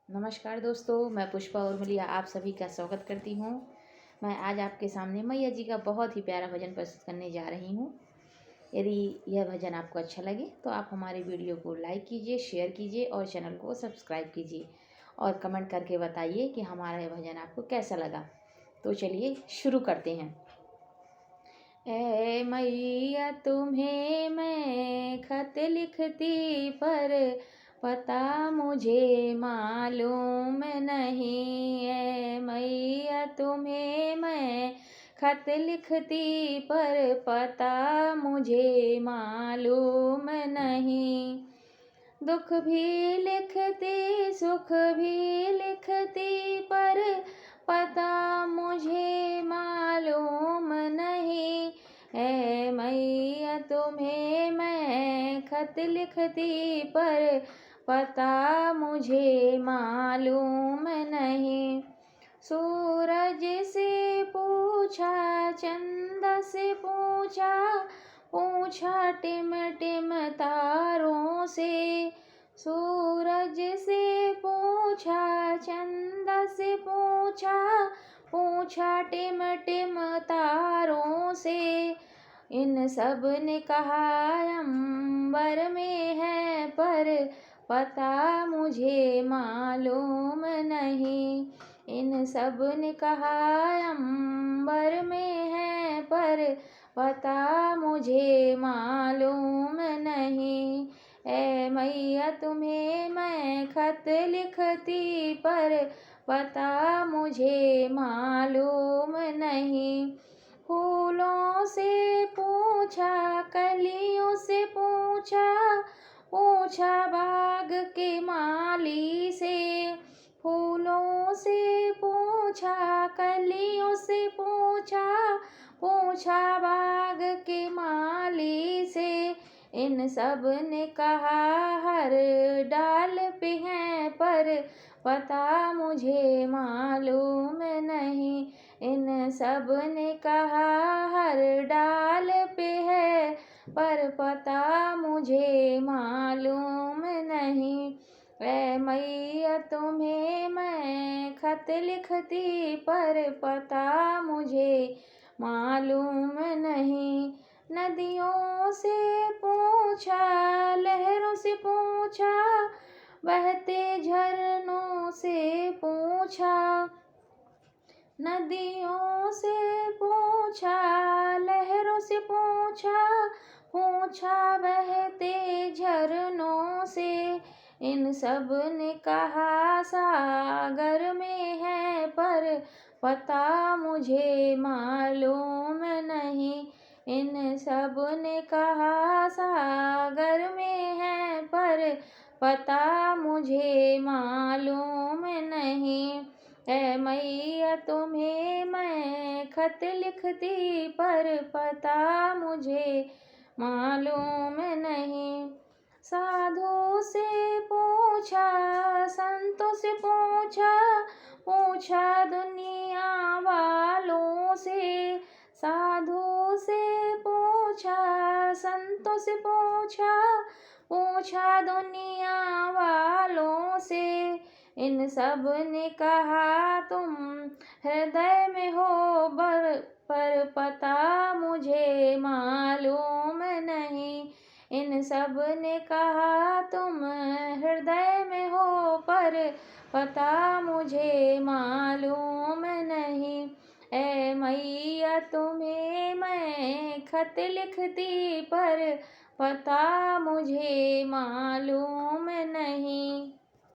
नमस्कार दोस्तों, मैं पुष्पा उर्मिला आप सभी का स्वागत करती हूँ। मैं आज आपके सामने मैया जी का बहुत ही प्यारा भजन प्रस्तुत करने जा रही हूँ। यदि यह भजन आपको अच्छा लगे तो आप हमारे वीडियो को लाइक कीजिए, शेयर कीजिए और चैनल को सब्सक्राइब कीजिए और कमेंट करके बताइए कि हमारा यह भजन आपको कैसा लगा। तो चलिए शुरू करते हैं। ऐ मैया तुम्हें मैं खत लिखती पर पता मुझे मालूम नहीं। ऐ मैया तुम्हें मैं खत लिखती पर पता मुझे मालूम नहीं। दुख भी लिखती सुख भी लिखती पर पता मुझे मालूम नहीं। ऐ मैया तुम्हें मैं खत लिखती पर पता मुझे मालूम नहीं। सूरज से पूछा, चंदा से पूछा, पूछा टिम टिम तारों से। सूरज से पूछा, चंदा से पूछा, पूछा टिम टिम तारों से। इन सब ने कहा अंबर में है पर पता मुझे मालूम नहीं। इन सब ने कहा अंबर में है पर पता मुझे मालूम नहीं। ऐ मैया तुम्हें मैं खत लिखती पर पता मुझे मालूम नहीं। फूलों से पूछा, कलियों से पूछा, पूछा बाग के माली से। फूलों से पूछा, कलियों से पूछा, पूछा बाग के माली से। इन सब ने कहा हर डाल पे हैं पर पता मुझे मालूम नहीं। इन सब ने कहा हर डाल पे है पर पता मुझे मालूम नहीं। ऐ मैया तुम्हें मैं खत लिखती पर पता मुझे मालूम नहीं। नदियों से पूछा, लहरों से पूछा, बहते झरनों से पूछा। नदियों से पूछा, लहरों से पूछा, पूछा बहते झरनों से। इन सब ने कहा सागर में है पर पता मुझे मालूम नहीं। इन सब ने कहा सागर में है पर पता मुझे मालूम नहीं। ऐ मैया तुम्हें मैं खत लिखती पर पता मुझे मालूम नहीं। साधु से पूछा, संतों से पूछा, पूछा दुनिया वालों से। साधु से पूछा, संतों से पूछा, पूछा दुनिया वालों से। इन सब ने कहा तुम हृदय में हो पर पता मुझे मालूम नहीं। इन सब ने कहा तुम हृदय में हो पर पता मुझे मालूम नहीं। ऐ मैया तुम्हें मैं खत लिखती पर पता मुझे मालूम नहीं।